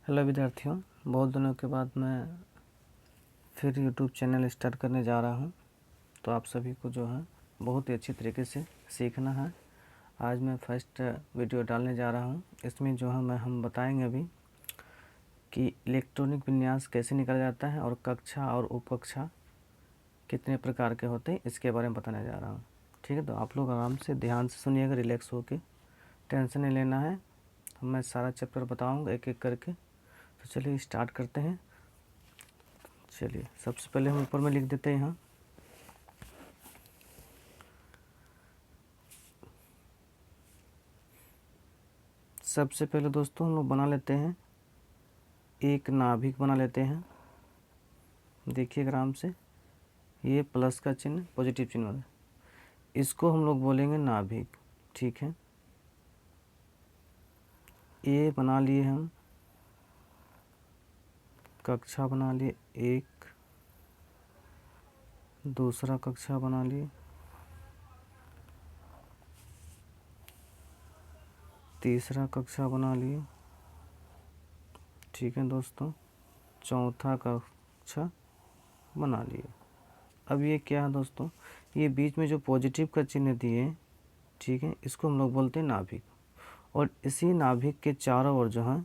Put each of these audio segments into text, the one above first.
Hello विद्यार्थियों, बहुत दिनों के बाद मैं फिर यूट्यूब चैनल स्टार्ट करने जा रहा हूं। तो आप सभी को जो है बहुत ही अच्छी तरीके से सीखना है। आज मैं फर्स्ट वीडियो डालने जा रहा हूं। इसमें जो है हम बताएंगे अभी कि इलेक्ट्रॉनिक विन्यास कैसे निकाला जाता है और कक्षा और उपकक्षा कितने प्रकार के होते हैं, इसके बारे में बताने जा रहा हूँ। ठीक है, तो आप लोग आराम से ध्यान से सुनिएगा, रिलैक्स होकर, टेंशन नहीं लेना है। मैं सारा चैप्टर बताऊँगा एक एक करके। तो चलिए स्टार्ट करते हैं। चलिए सबसे पहले हम ऊपर में लिख देते हैं यहाँ सबसे पहले दोस्तों हम लोग बना लेते हैं एक नाभिक बना लेते हैं। देखिए आराम से, ये प्लस का चिन्ह पॉजिटिव चिन्ह वाला, इसको हम लोग बोलेंगे नाभिक। ठीक है, ये बना लिए हम, कक्षा बना लिए, एक दूसरा कक्षा बना लिए, तीसरा कक्षा बना लिए। ठीक है दोस्तों, चौथा कक्षा बना लिए। अब ये क्या है दोस्तों, ये बीच में जो पॉजिटिव का चिन्ह दिए, ठीक है, इसको हम लोग बोलते हैं नाभिक। और इसी नाभिक के चारों ओर जो है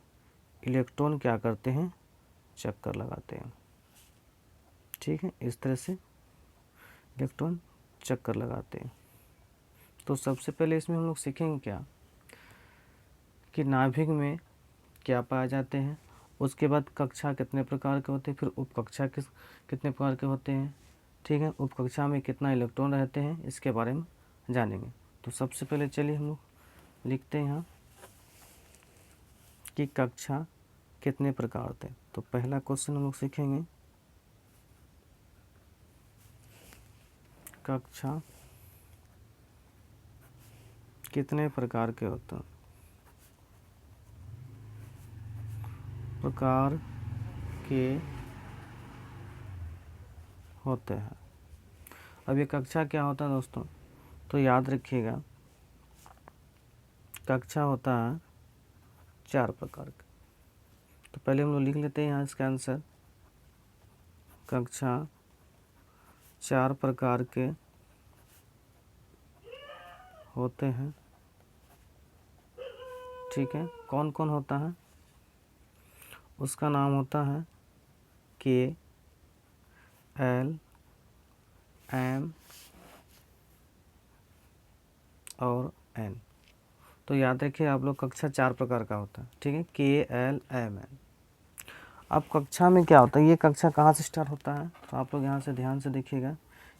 इलेक्ट्रॉन क्या करते हैं, चक्कर लगाते हैं। ठीक है, इस तरह से इलेक्ट्रॉन चक्कर लगाते हैं। तो सबसे पहले इसमें हम लोग सीखेंगे क्या कि नाभिक में क्या पाए जाते हैं, उसके बाद कक्षा कितने प्रकार के होते हैं, फिर उपकक्षा कितने प्रकार के होते हैं। ठीक है, उपकक्षा में कितना इलेक्ट्रॉन रहते हैं, इसके बारे में जानेंगे। तो सबसे पहले चलिए हम लोग लिखते हैं यहाँ कि कक्षा कितने प्रकार होते हैं। तो पहला क्वेश्चन हम लोग सीखेंगे, कक्षा कितने प्रकार के होते हैं। प्रकार के होते हैं। अब ये कक्षा क्या होता है दोस्तों, तो याद रखिएगा, कक्षा होता है 4 प्रकार का। तो पहले हम लोग लिख लेते हैं यहाँ इसका आंसर, कक्षा 4 प्रकार के होते हैं। ठीक है, कौन कौन होता है, उसका नाम होता है के, एल, एम और एन। तो याद रखिए आप लोग, कक्षा 4 प्रकार का होता है। ठीक है, के, एल, एम, एन। अब कक्षा में क्या होता है, ये कक्षा कहाँ से स्टार्ट होता है, तो आप लोग यहाँ से ध्यान से देखिएगा,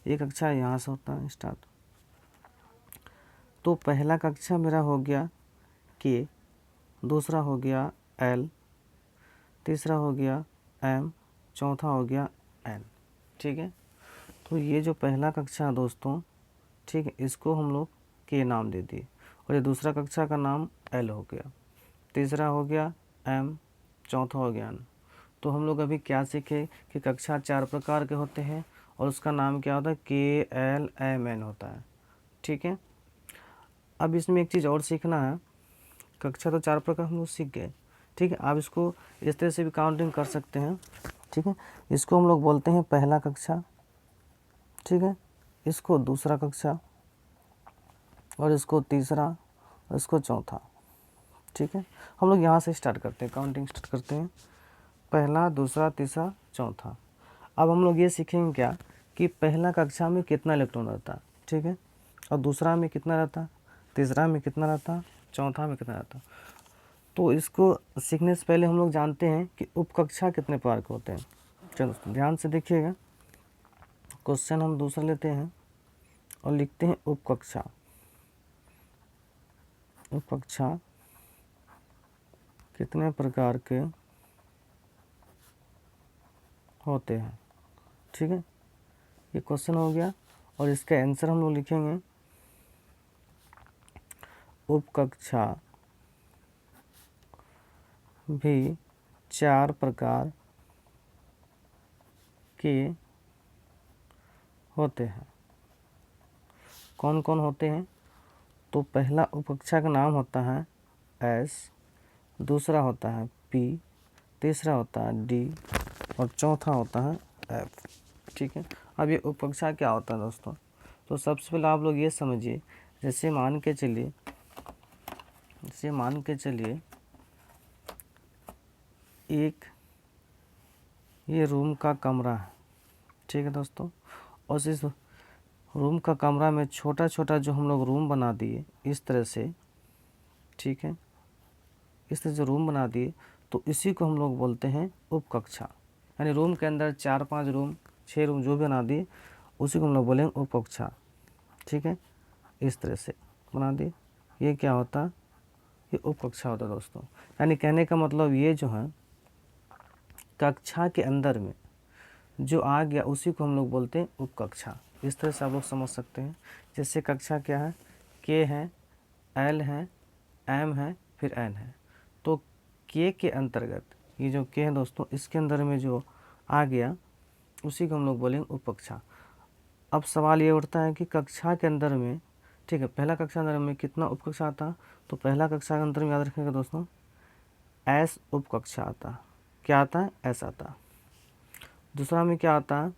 ये कक्षा यहाँ से होता है स्टार्ट। तो पहला कक्षा मेरा हो गया के, दूसरा हो गया एल, तीसरा हो गया एम, चौथा हो गया एन। ठीक है, तो ये जो पहला कक्षा है दोस्तों, ठीक है, इसको हम लोग के नाम दे दिए, और ये दूसरा कक्षा का नाम एल हो गया, तीसरा हो गया एम, चौथा हो गया एन। तो हम लोग अभी क्या सीखे कि कक्षा 4 प्रकार के होते हैं और उसका नाम क्या होता है, के, एल, एम, एन होता है। ठीक है, अब इसमें एक चीज़ और सीखना है, कक्षा तो 4 प्रकार हम लोग सीख गए। ठीक है, आप इसको इस तरह से भी काउंटिंग कर सकते हैं। ठीक है, इसको हम लोग बोलते हैं पहला कक्षा। ठीक है, इसको दूसरा कक्षा, और इसको तीसरा, और इसको चौथा। ठीक है, हम लोग यहाँ से स्टार्ट करते हैं, काउंटिंग स्टार्ट करते हैं, पहला, दूसरा, तीसरा, चौथा। अब हम लोग ये सीखेंगे क्या कि पहला कक्षा में कितना इलेक्ट्रॉन रहता है। ठीक है, और दूसरा में कितना रहता, तीसरा में कितना रहता, चौथा में कितना रहता। तो इसको सीखने से पहले हम लोग जानते हैं कि उपकक्षा कितने प्रकार के होते हैं। चलो दोस्तों ध्यान से देखिएगा, क्वेश्चन हम दूसरा लेते हैं और लिखते हैं उपकक्षा। उपकक्षा कितने प्रकार के होते हैं। ठीक है, ये क्वेश्चन हो गया, और इसका आंसर हम लोग लिखेंगे, उपकक्षा भी 4 प्रकार के होते हैं। कौन कौन होते हैं, तो पहला उपकक्षा का नाम होता है एस, दूसरा होता है पी, तीसरा होता है डी और चौथा होता है एफ। ठीक है, अब ये उपकक्षा क्या होता है दोस्तों? तो सबसे पहले आप लोग ये समझिए, जैसे मान के चलिए एक ये रूम का कमरा है। ठीक है दोस्तों, और इस रूम का कमरा में छोटा छोटा जो हम लोग रूम बना दिए इस तरह से, ठीक है, इस तरह से रूम बना दिए, तो इसी को हम लोग बोलते हैं उपकक्षा। यानी रूम के अंदर 4-5 रूम 6 रूम जो भी बना दिए उसी को हम लोग बोलेंगे उपकक्षा। ठीक है, इस तरह से बना दिए, ये क्या होता है? ये उपकक्षा होता है दोस्तों। यानी कहने का मतलब ये जो है कक्षा के अंदर में जो आ गया उसी को हम लोग बोलते हैं उपकक्षा। इस तरह से आप लोग समझ सकते हैं। जैसे कक्षा क्या है, के है, एल है, एम है, फिर एन है। तो के अंतर्गत ये जो के है दोस्तों, इसके अंदर में जो आ गया उसी को हम लोग बोलेंगे उपकक्षा। अब सवाल ये उठता है कि कक्षा के अंदर में, ठीक है, पहला कक्षा अंदर में कितना उपकक्षा आता है? तो पहला कक्षा के अंदर में याद रखिएगा दोस्तों एस उपकक्षा आता है। क्या आता है? एस आता है। दूसरा में क्या आता है?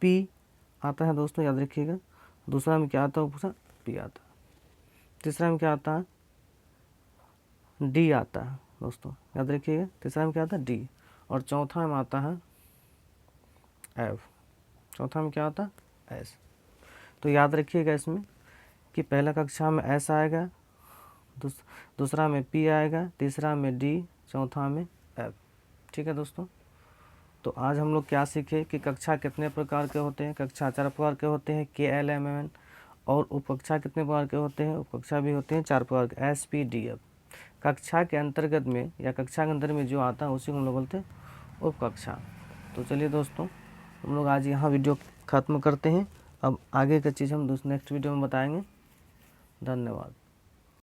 पी आता है दोस्तों, याद रखिएगा। दूसरा में क्या आता है? उपकक्षा पी आता है। तीसरा में क्या आता है? डी आता है दोस्तों, याद रखिएगा। तीसरा में क्या आता है? डी। और चौथा में आता है एफ। चौथा में क्या आता है? एस। तो याद रखिएगा इसमें कि पहला कक्षा में एस आएगा, दूसरा में पी आएगा, तीसरा में डी, चौथा में एफ। ठीक है दोस्तों, तो आज हम लोग क्या सीखे कि कक्षा कितने प्रकार के होते हैं? कक्षा 4 प्रकार के होते हैं, के एल एम एन। और उपकक्षा कितने प्रकार के होते हैं? उपकक्षा भी होते हैं 4 प्रकार के, एस पी डी एफ। कक्षा के अंतर्गत में या कक्षा के अंदर में जो आता है उसी को हम लोग बोलते हैं उपकक्षा। तो चलिए दोस्तों, हम लोग आज यहाँ वीडियो ख़त्म करते हैं। अब आगे का चीज़ हम नेक्स्ट वीडियो में बताएंगे। धन्यवाद।